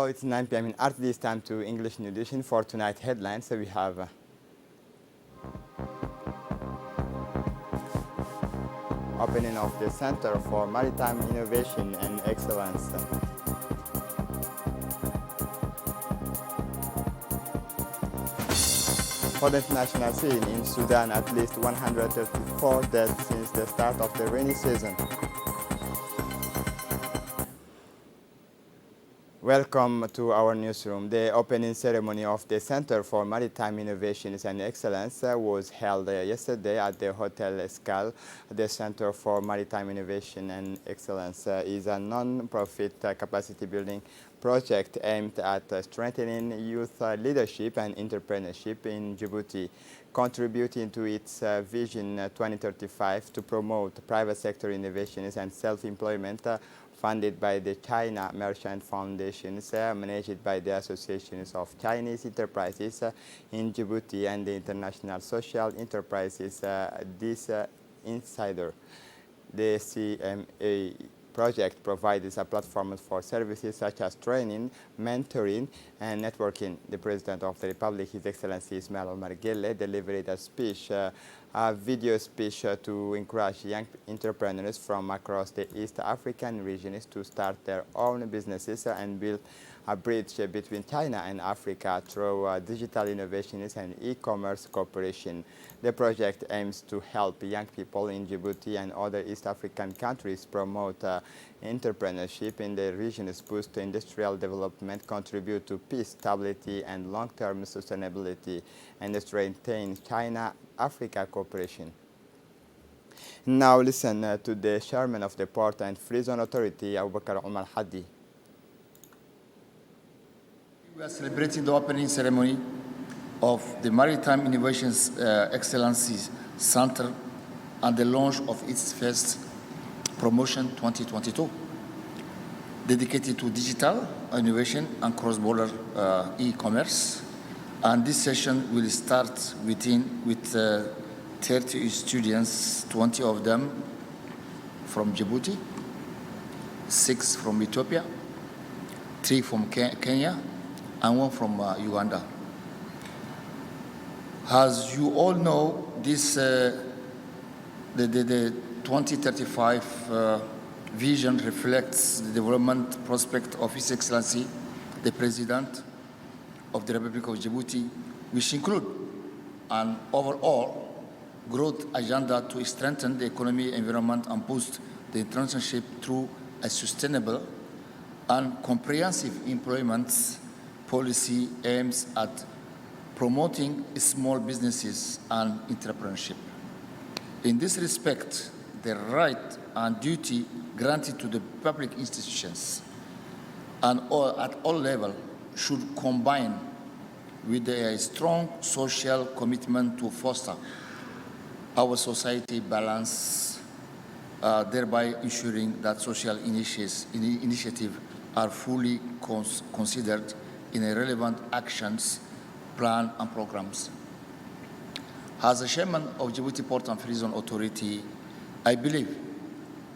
it's 9 p.m. in Art. This time to English New Edition for tonight headlines. So we have opening of the Center for Maritime Innovation and Excellence. For the international scene in Sudan, at least 134 deaths since the start of the rainy season. Welcome to our newsroom. The opening ceremony of the Center for Maritime Innovations and Excellence was held yesterday at the Hotel Escale. The Center for Maritime Innovation and Excellence is a non-profit capacity building project aimed at strengthening youth leadership and entrepreneurship in Djibouti, contributing to its Vision 2035 to promote private sector innovations and self-employment, funded by the China Merchant Foundations, managed by the Associations of Chinese Enterprises in Djibouti and the International Social Enterprises, this Insider. The CMA project provides a platform for services such as training, mentoring, and networking. The President of the Republic, His Excellency Ismail Omar Guelleh, delivered a video speech to encourage young entrepreneurs from across the East African regions to start their own businesses and build a bridge between China and Africa through digital innovations and e-commerce cooperation. The project aims to help young people in Djibouti and other East African countries promote entrepreneurship in the regions, boost industrial development, contribute to peace, stability, and long-term sustainability, and strengthen China-Africa cooperation. Now listen to the chairman of the Port and Free Zone Authority, Abubakar Omar Hadi. We are celebrating the opening ceremony of the Maritime Innovations Excellency Center and the launch of its first Promotion 2022, dedicated to digital innovation and cross-border e-commerce. And this session will start with 30 students, 20 of them from Djibouti, 6 from Ethiopia, 3 from Kenya, and 1 from Uganda. As you all know, this the 2035 vision reflects the development prospect of His Excellency, the President of the Republic of Djibouti, which include an overall growth agenda to strengthen the economy, environment, and boost the entrepreneurship through a sustainable and comprehensive employment policy aims at promoting small businesses and entrepreneurship. In this respect, the right and duty granted to the public institutions and at all levels should combine with a strong social commitment to foster our society balance, thereby ensuring that social initiatives are fully considered in a relevant actions, plan, and programs. As the chairman of Djibouti Port and Free Zone Authority, I believe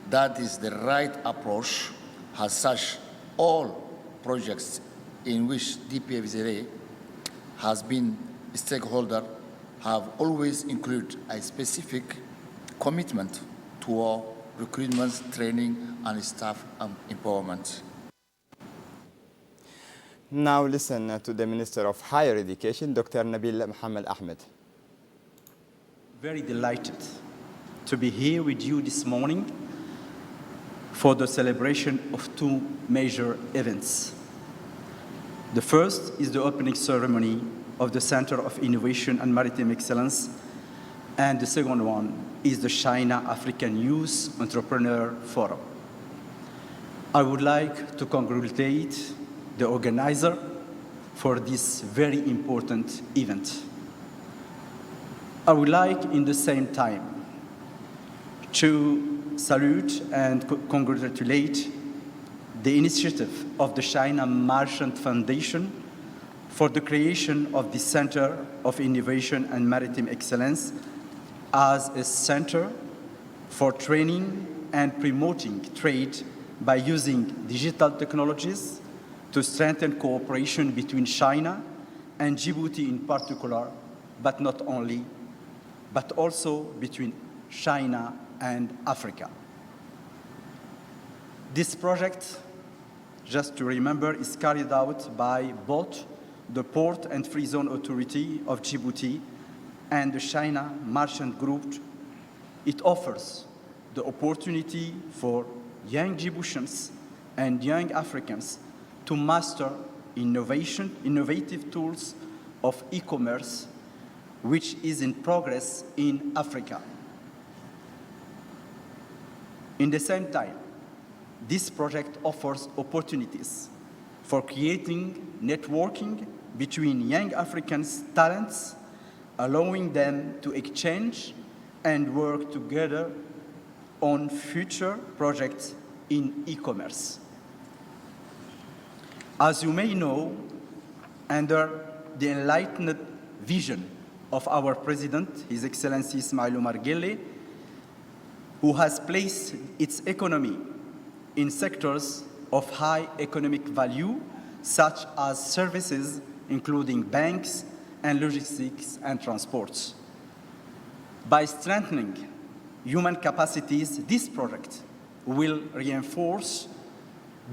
that is the right approach. As such, all projects in which DPFZA has been a stakeholder have always included a specific commitment to our recruitment, training, and staff empowerment. Now listen to the Minister of Higher Education, Dr. Nabil Mohammed Ahmed. Very delighted to be here with you this morning for the celebration of 2 major events. The first is the opening ceremony of the Center of Innovation and Maritime Excellence, and the second one is the China African Youth Entrepreneur Forum. I would like to congratulate the organizer for this very important event. I would like, in the same time, to salute and congratulate the initiative of the China Merchant Foundation for the creation of the Center of Innovation and Maritime Excellence as a center for training and promoting trade by using digital technologies, to strengthen cooperation between China and Djibouti in particular, but not only, but also between China and Africa. This project, just to remember, is carried out by both the Port and Free Zone Authority of Djibouti and the China Merchant Group. It offers the opportunity for young Djiboutians and young Africans to master innovative tools of e-commerce, which is in progress in Africa. In the same time, this project offers opportunities for creating networking between young Africans' talents, allowing them to exchange and work together on future projects in e-commerce. As you may know, under the enlightened vision of our President, His Excellency Ismail Omar Guelleh, who has placed its economy in sectors of high economic value, such as services, including banks and logistics and transports. By strengthening human capacities, this project will reinforce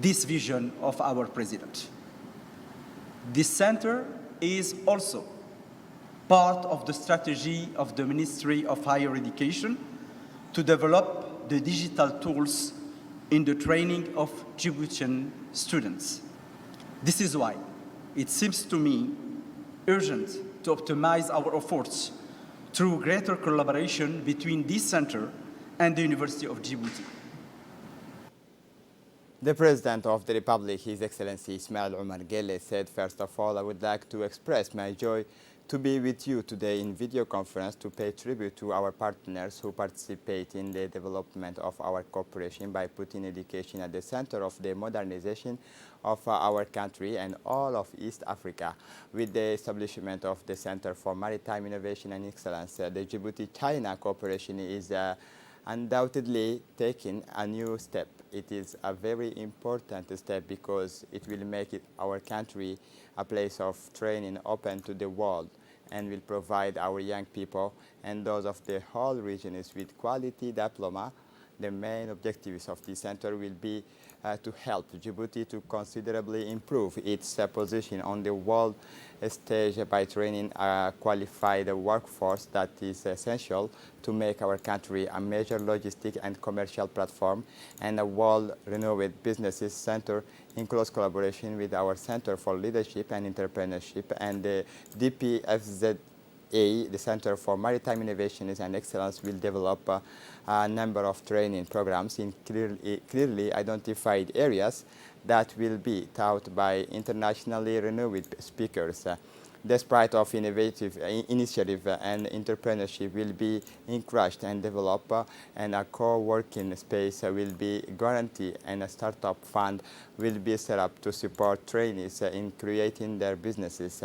this vision of our President. This center is also part of the strategy of the Ministry of Higher Education to develop the digital tools in the training of Djiboutian students. This is why it seems to me urgent to optimize our efforts through greater collaboration between this center and the University of Djibouti. The President of the Republic, His Excellency Ismail Omar Guelleh, said, first of all, I would like to express my joy to be with you today in video conference to pay tribute to our partners who participate in the development of our cooperation by putting education at the center of the modernization of our country and all of East Africa. With the establishment of the Center for Maritime Innovation and Excellence, the Djibouti-China cooperation is undoubtedly taking a new step. It is a very important step because it will make our country a place of training open to the world and will provide our young people and those of the whole regions with quality diploma. The main objectives of the center will be to help Djibouti to considerably improve its position on the world stage by training a qualified workforce that is essential to make our country a major logistic and commercial platform and a world-renowned businesses center in close collaboration with our Center for Leadership and Entrepreneurship and the DPFZ. The Center for Maritime Innovations and Excellence will develop a number of training programs in clearly identified areas that will be taught by internationally renowned speakers. The spirit of innovative initiative and entrepreneurship will be encouraged and developed, and a co-working space will be guaranteed, and a startup fund will be set up to support trainees in creating their businesses.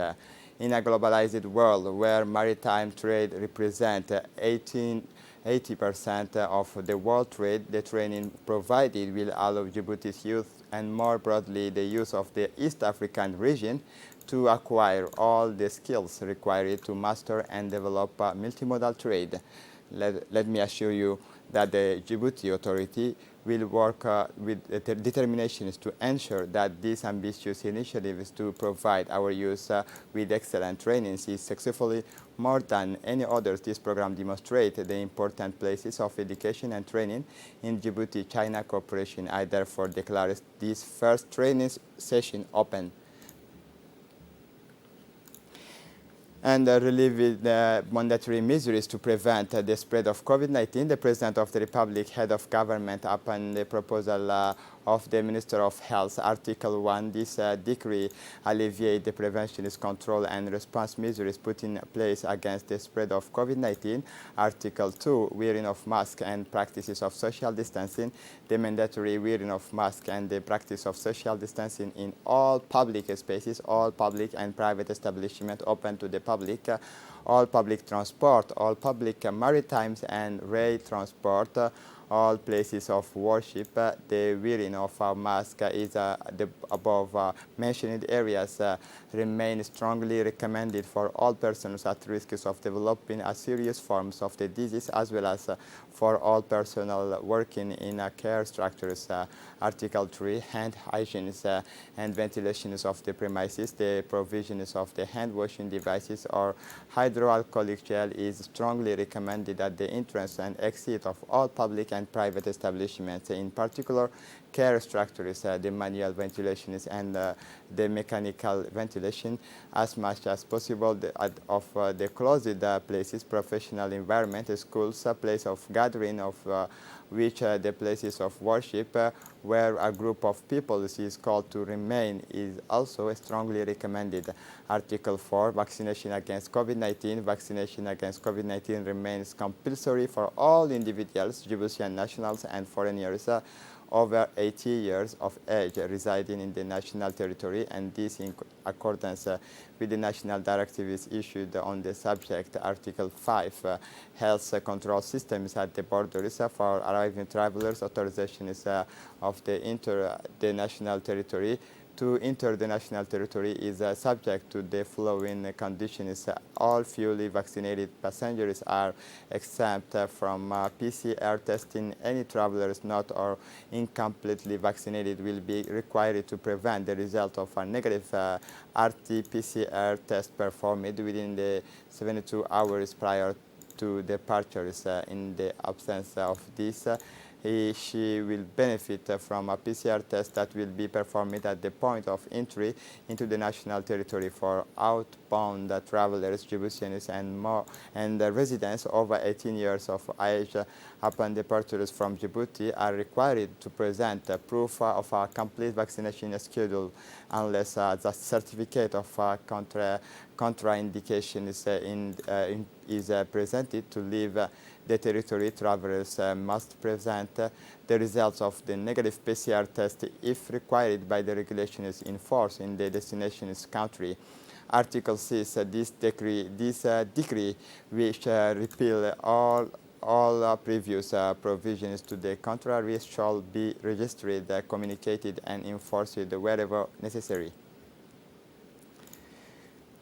In a globalized world where maritime trade represents 80% of the world trade, the training provided will allow Djibouti's youth and more broadly the youth of the East African region to acquire all the skills required to master and develop multimodal trade. Let me assure you that the Djibouti Authority will work with determination to ensure that these ambitious initiatives to provide our youth with excellent trainings is successfully more than any others. This program demonstrates the important places of education and training in Djibouti-China cooperation. I therefore declare this first training session open. And relieve the mandatory measures to prevent the spread of COVID-19. The President of the Republic, Head of Government, upon the proposal of the Minister of Health, Article 1, this decree alleviates the preventionist control and response measures put in place against the spread of COVID-19. Article 2, wearing of masks and practices of social distancing. The mandatory wearing of masks and the practice of social distancing in all public spaces, all public and private establishments open to the public, all public transport, all public maritime and rail transport, all places of worship. The wearing of a mask is the above mentioned areas remain strongly recommended for all persons at risk of developing a serious forms of the disease, as well as for all personnel working in care structures. Article 3, hand hygiene and ventilations of the premises. The provisions of the hand washing devices or hydroalcoholic gel is strongly recommended at the entrance and exit of all public and private establishments, in particular care structures, the manual ventilations and the mechanical ventilation, as much as possible the closed places, professional environment, schools, place of gathering of which the places of worship where a group of people is called to remain is also strongly recommended. Article 4, vaccination against COVID-19. Vaccination against COVID-19 remains compulsory for all individuals, Djiboutian nationals and foreigners over 80 years of age residing in the national territory, and this in accordance with the national directives issued on the subject. Article 5, health control systems at the borders for arriving travelers, authorizations of the national territory. To enter the national territory is subject to the following conditions. All fully vaccinated passengers are exempt from PCR testing. Any travelers not or incompletely vaccinated will be required to prevent the result of a negative RT-PCR test performed within the 72 hours prior to departures. In the absence of this, she will benefit from a PCR test that will be performed at the point of entry into the national territory for outbound travelers, Djiboutians and residents over 18 years of age upon departures from Djibouti are required to present proof of a complete vaccination schedule unless the certificate of contraindication is presented to leave the territory. Travelers must present the results of the negative PCR test if required by the regulations in force in the destination's country. Article 6, this decree which repeal all previous provisions to the contrary shall be registered, communicated, and enforced wherever necessary.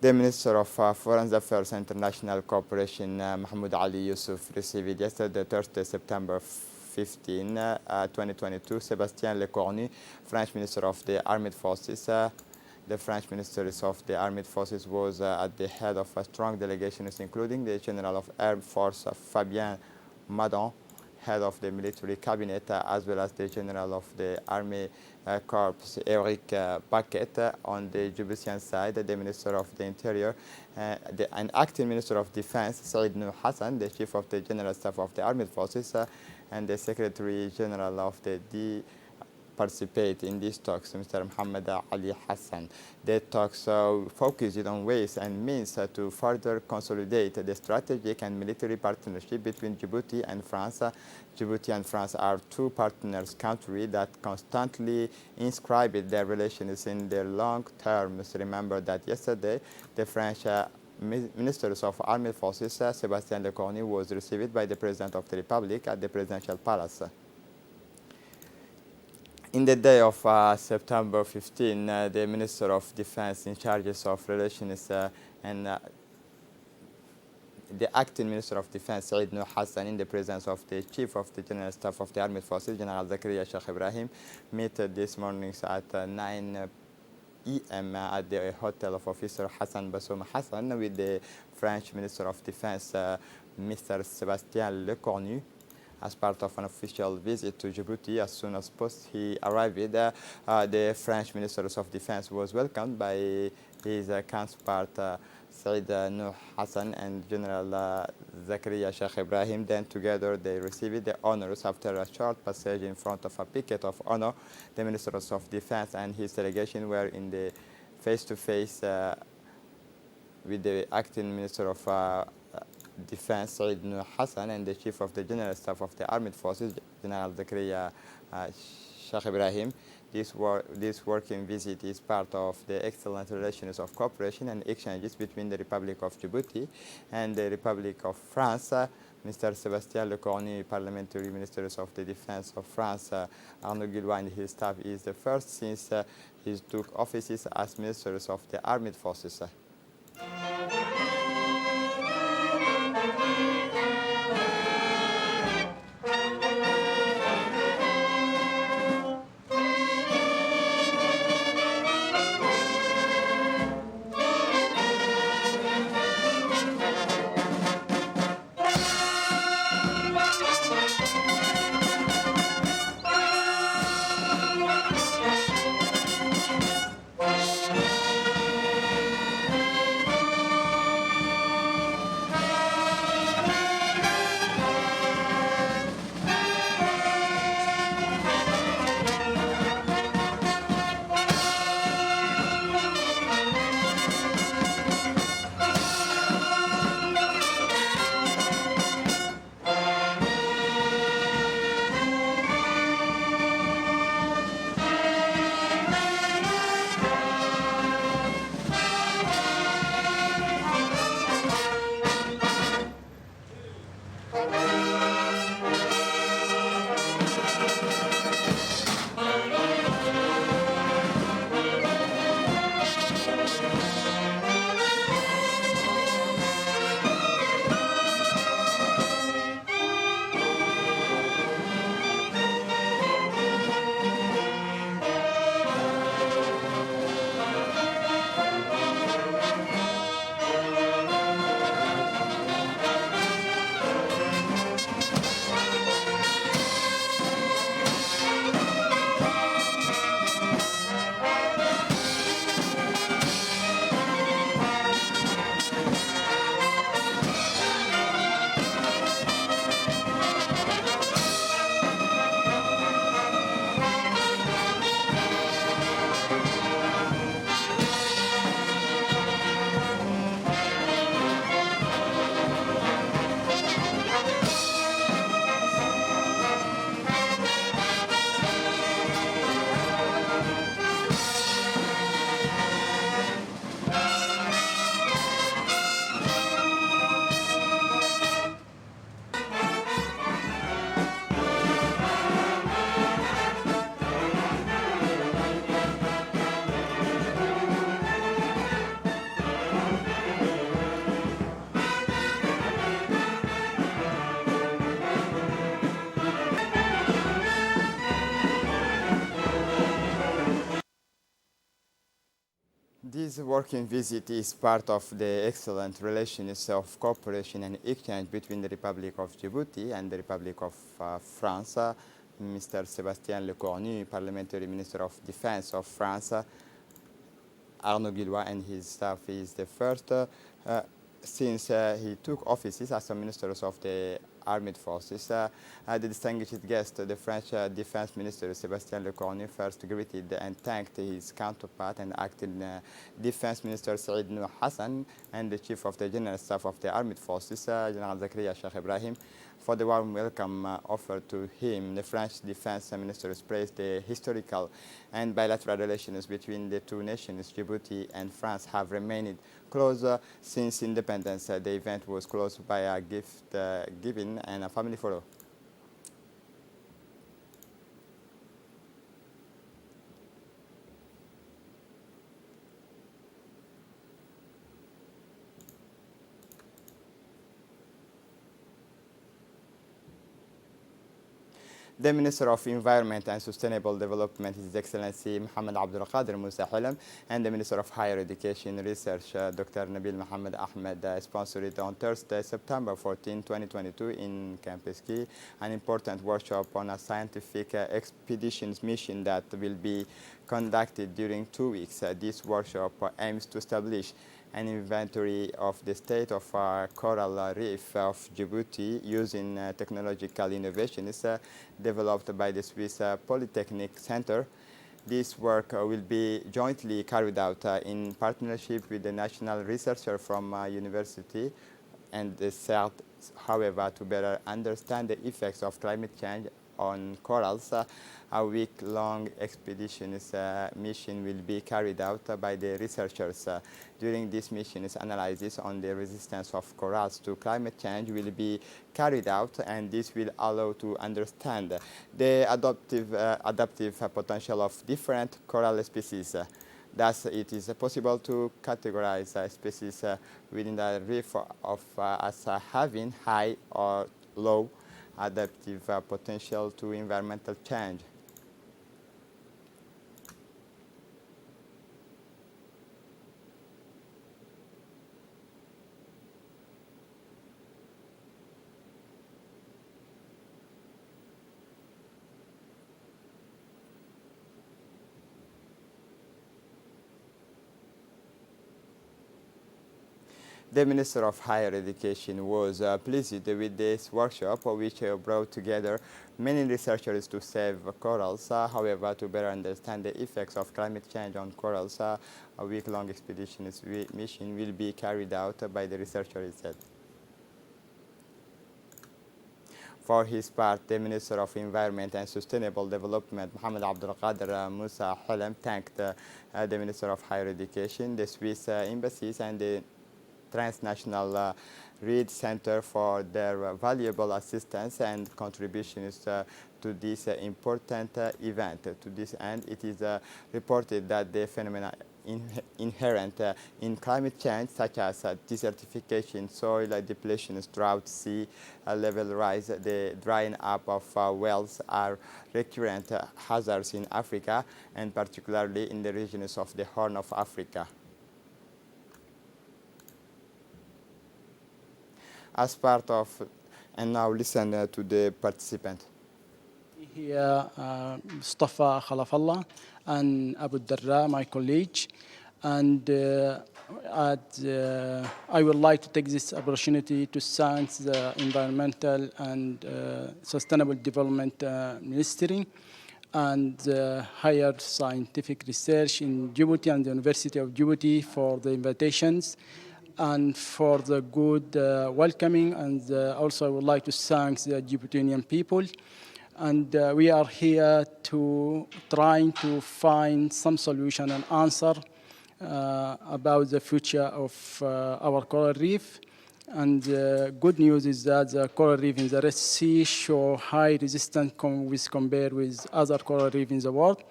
The Minister of Foreign Affairs and International Cooperation, Mahmoud Ali Yusuf, received yesterday, Thursday, September 15, 2022, Sébastien Lecornu, French Minister of the Armed Forces. The French Minister of the Armed Forces was at the head of a strong delegation, including the General of Air Force, Fabien Madon, head of the military cabinet, as well as the General of the Army Corps, Eric Paquet. On the Djiboutian side, the Minister of the Interior, and Acting Minister of Defense, Saïd Nour Hassan, the Chief of the General Staff of the Armed Forces, and the Secretary General of the participate in these talks, Mr. Mohammed Ali Hassan. The talks focused on ways and means to further consolidate the strategic and military partnership between Djibouti and France. Djibouti and France are two partners countries that constantly inscribe their relations in the long terms. Remember that yesterday, the French Ministers of Armed Forces, Sébastien Lecornu, was received by the President of the Republic at the Presidential Palace. In the day of September 15, the Minister of Defense in charge of relations and the Acting Minister of Defense, Saïd Nour Hassan, in the presence of the Chief of the General Staff of the Armed Forces, General Zakaria Sheikh Ibrahim, met this morning at 9 EM at the hotel of Officer Hassan Bassoum Hassan with the French Minister of Defense, Mr. Sébastien Lecornu, as part of an official visit to Djibouti. As soon as he arrived, the French Minister of Defense was welcomed by his counterpart, Saïd Nour Hassan and General Zakaria Sheikh Ibrahim. Then together they received the honors. After a short passage in front of a picket of honor, the Ministers of Defense and his delegation were in the face-to-face with the Acting Minister of Defense, Saïd Nour Hassan, and the Chief of the General Staff of the Armed Forces, General Zakaria Sheikh Ibrahim. This working visit is part of the excellent relations of cooperation and exchanges between the Republic of Djibouti and the Republic of France. Mr. Sébastien Lecornu, Parliamentary Minister of the Defense of France, Arnaud Guillois and his staff is the first since he took offices as ministers of the armed forces. This working visit is part of the excellent relations of cooperation and exchange between the Republic of Djibouti and the Republic of France. Mr. Sébastien Lecornu, Parliamentary Minister of Defense of France, Arnaud Guillois and his staff is the first since he took offices as a minister of the armed forces. The distinguished guest, the French Defense Minister Sébastien Lecornu, first greeted and thanked his counterpart and acting Defense Minister Saïd Nour Hassan and the Chief of the General Staff of the Armed Forces, General Zakaria Sheikh Ibrahim, for the warm welcome offered to him. The French Defense Minister praised the historical and bilateral relations between the two nations. Djibouti and France have remained close since independence. The event was closed by a gift giving and a family photo. The Minister of Environment and Sustainable Development, His Excellency Mohamed Abdul Qadir Musa Hilam, and the Minister of Higher Education and Research, Dr. Nabil Mohamed Ahmed, sponsored on Thursday, September 14, 2022 in Campus Key, an important workshop on a scientific expeditions mission that will be conducted during 2 weeks. This workshop aims to establish an inventory of the state of coral reef of Djibouti using technological innovations developed by the Swiss Polytechnic Center. This work will be jointly carried out in partnership with the national researcher from university and the CERT, however, to better understand the effects of climate change on corals. A week-long expedition mission will be carried out by the researchers. During this mission, analysis on the resistance of corals to climate change will be carried out, and this will allow to understand the adaptive potential of different coral species. Thus, it is possible to categorize species within the reef as having high or low adaptive potential to environmental change. The Minister of Higher Education was pleased with this workshop, which brought together many researchers to save corals. However, to better understand the effects of climate change on corals, a week-long expedition mission will be carried out by the researchers. For his part, the Minister of Environment and Sustainable Development, Mohamed Abdul Qadir Musa Halem, thanked the Minister of Higher Education, the Swiss embassies, and the Transnational Reed Center for their valuable assistance and contributions to this important event. To this end, it is reported that the phenomena inherent in climate change, such as desertification, soil depletion, drought, sea level rise, the drying up of wells, are recurrent hazards in Africa, and particularly in the regions of the Horn of Africa. As part of, and now listen to the participant. Here, Mustafa Khalafallah and Abu Darra, my colleague, and I would like to take this opportunity to thank the Environmental and Sustainable Development Ministry and Higher Scientific Research in Djibouti and the University of Djibouti for the invitations and for the good welcoming, and also I would like to thank the Djiboutian people. And we are here to trying to find some solution and answer about the future of our coral reef. And good news is that the coral reef in the Red Sea show high resistance compared with other coral reefs in the world.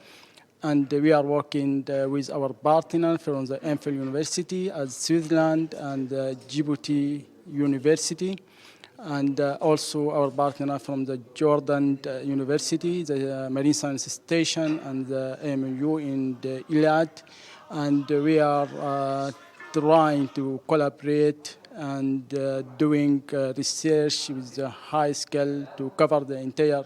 And we are working with our partner from the EMPHIL University at Switzerland and Djibouti University, and also our partner from the Jordan University, the Marine Science Station, and the AMU in the Iliad. And we are trying to collaborate and doing research with a high scale to cover the entire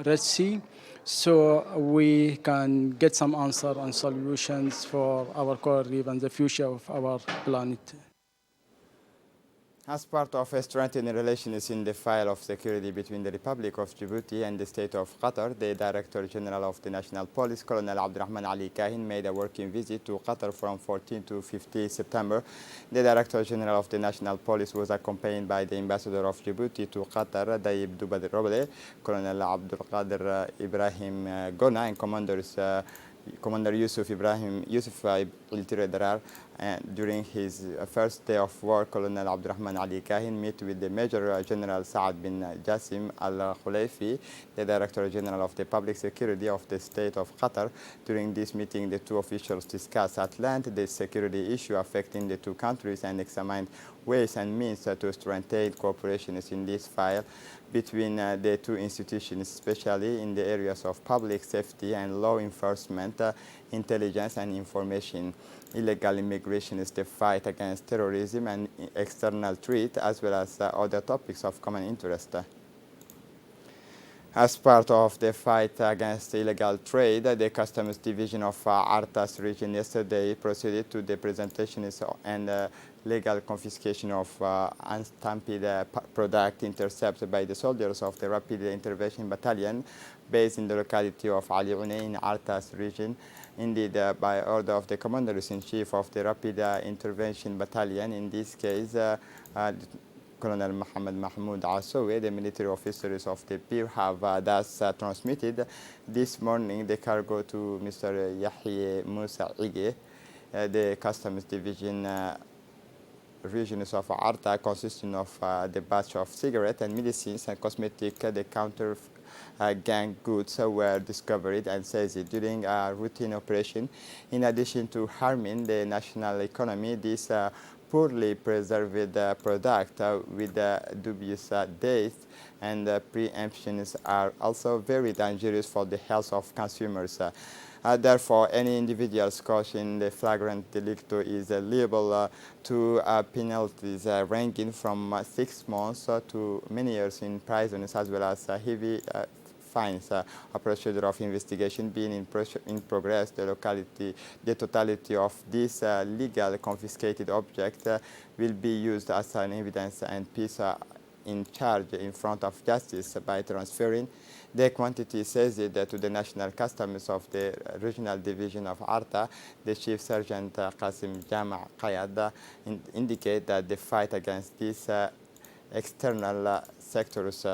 Red Sea, so we can get some answer and solutions for our coral reef and the future of our planet. As part of strengthening relations in the file of security between the Republic of Djibouti and the State of Qatar, the Director General of the National Police, Colonel Abdurrahman Ali Kahin, made a working visit to Qatar from 14 to 15 September. The Director General of the National Police was accompanied by the Ambassador of Djibouti to Qatar, Dayib Dubad Roble, Colonel Abdul Qadir Ibrahim Gona, and Commander Yusuf Iltire. During his first day of work, Colonel Abdurrahman Ali Kahin met with the Major General Saad bin Jassim Al Khulaifi, the Director General of the Public Security of the State of Qatar. During this meeting, the two officials discussed at length the security issue affecting the two countries and examined ways and means to strengthen cooperation in this file between the two institutions, especially in the areas of public safety and law enforcement, intelligence and information. Illegal immigration is the fight against terrorism and external threat, as well as other topics of common interest. As part of the fight against illegal trade, the Customs Division of Artas region yesterday proceeded to the presentation and legal confiscation of unstamped product intercepted by the soldiers of the Rapid Intervention Battalion based in the locality of Ali Une in Artas region. Indeed, by order of the Commanders-in-Chief of the Rapid Intervention Battalion, in this case, Colonel Mohammed Mahmoud Asowe, the military officers of the pier, have thus transmitted this morning the cargo to Mr. Yahya Musa Ige, the Customs Division regions of Arta, consisting of the batch of cigarette and medicines and cosmetic. The counter gang goods were discovered and seized during a routine operation. In addition to harming the national economy, this poorly preserved product with dubious dates and preemptions are also very dangerous for the health of consumers. Therefore, any individual caught in the flagrant delicto is liable to penalties ranging from 6 months to many years in prison, as well as heavy fines. A procedure of investigation being in progress. The totality of this legal confiscated object will be used as an evidence and piece in charge in front of justice by transferring the quantity seized to the National Customs of the Regional Division of Arta. The Chief Sergeant Qasim Jama Qayad indicate that the fight against these external sectors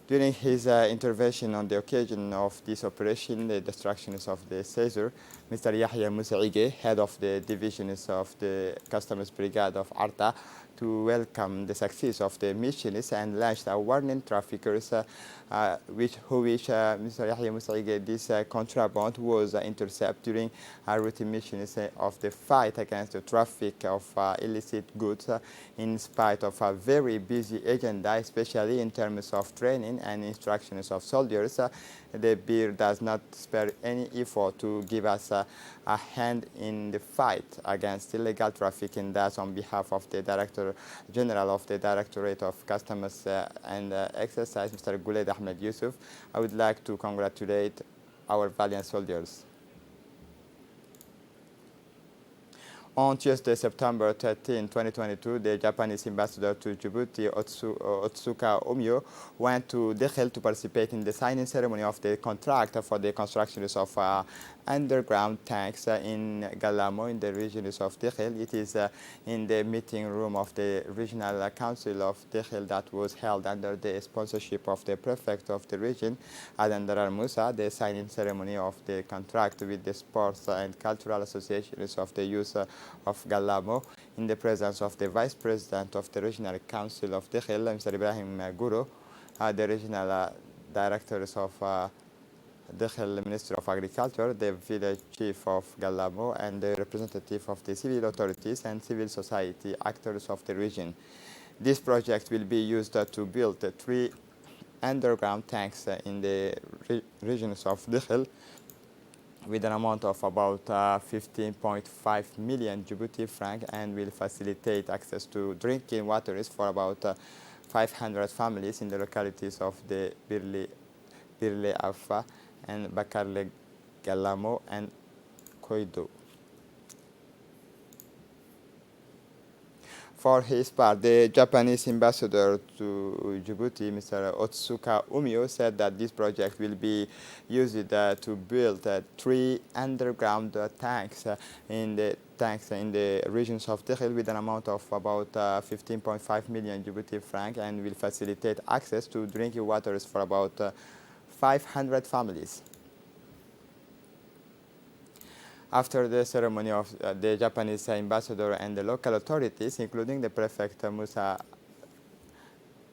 during his intervention on the occasion of this operation, the destructions of the Caesar, Mr. Yahya Musaige, head of the divisions of the Customs Brigade of Arta, to welcome the success of the missions and launched a warning traffickers who wish Mr. Yahya Musaige this contraband was intercepted during a routine missions of the fight against the traffic of illicit goods in spite of a very busy agenda, especially in terms of training and instructions of soldiers. The BIR does not spare any effort to give us a hand in the fight against illegal trafficking. Thus, on behalf of the Director General of the Directorate of Customs and Exercise, Mr. Guled Ahmed Yusuf, I would like to congratulate our valiant soldiers. On Tuesday, September 13, 2022, the Japanese ambassador to Djibouti, Otsuka Omyo, went to Dakhel to participate in the signing ceremony of the contract for the construction of underground tanks in Galamo in the regions of Dakhel. It is in the meeting room of the Regional Council of Dakhel that was held under the sponsorship of the prefect of the region, Adan Darar Musa. The signing ceremony of the contract with the sports and cultural associations of the youth of Galamo in the presence of the Vice President of the Regional Council of Dakhel, Mr. Ibrahim Guro, the Regional Directors of Dakhel Minister of Agriculture, the Village Chief of Galamo, and the representative of the civil authorities and civil society actors of the region. This project will be used to build 3 underground tanks in the regions of Dakhel, with an amount of about 15.5 million Djibouti franc, and will facilitate access to drinking waters for about 500 families in the localities of the Birle Alfa and Bakarle Galamo and Koido. For his part, the Japanese ambassador to Djibouti, Mr. Otsuka Umio, said that this project will be used to build 3 underground tanks in the regions of Dakhel with an amount of about 15.5 million Djibouti franc, and will facilitate access to drinking waters for about 500 families. After the ceremony of the Japanese ambassador and the local authorities, including the prefect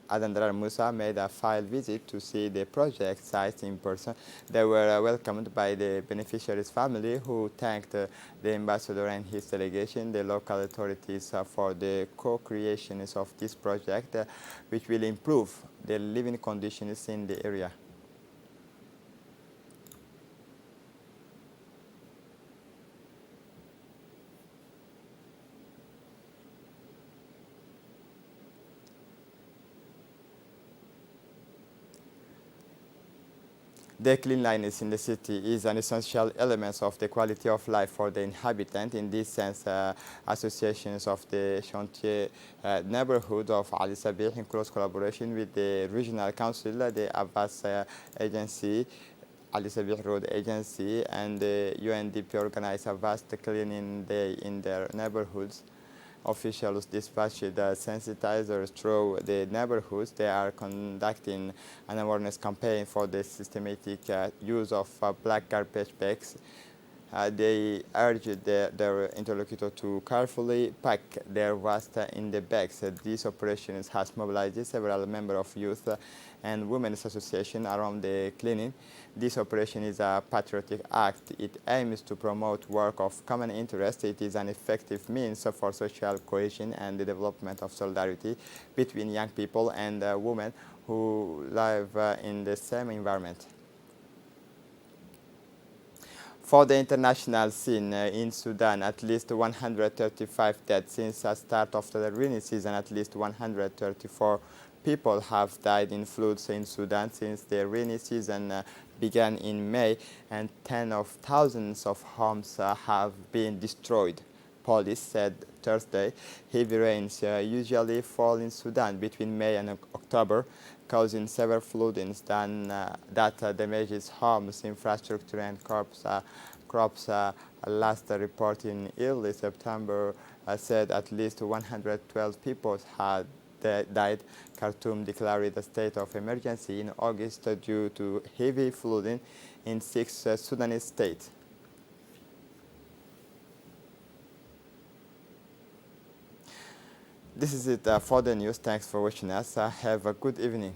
Adandrar Musa, made a field visit to see the project site in person. They were welcomed by the beneficiary's family, who thanked the ambassador and his delegation, the local authorities, for the co-creations of this project, which will improve the living conditions in the area. The cleanliness in the city is an essential element of the quality of life for the inhabitant. In this sense, associations of the Chantier neighborhood of Ali Sabih, in close collaboration with the regional council, the Abbas agency, Ali Sabih Road Agency, and the UNDP organized a vast cleaning day in their neighborhoods. Officials dispatched sensitizers through the neighborhoods. They are conducting an awareness campaign for the systematic use of black garbage bags. They urged their interlocutor to carefully pack their waste in the bags. This operation has mobilized several members of youth and women's associations around the cleaning. This operation is a patriotic act. It aims to promote work of common interest. It is an effective means for social cohesion and the development of solidarity between young people and women who live in the same environment. For the international scene in Sudan, at least 135 dead since the start of the rainy season. At least 134 people have died in floods in Sudan since the rainy season began in May, and tens of thousands of homes have been destroyed. Police said Thursday heavy rains usually fall in Sudan between May and October, causing severe floodings that damages homes, infrastructure, and crops. Last report in early September said at least 112 people had died. Khartoum declared a state of emergency in August due to heavy flooding in 6 Sudanese states. This is it for the news. Thanks for watching us. Have a good evening.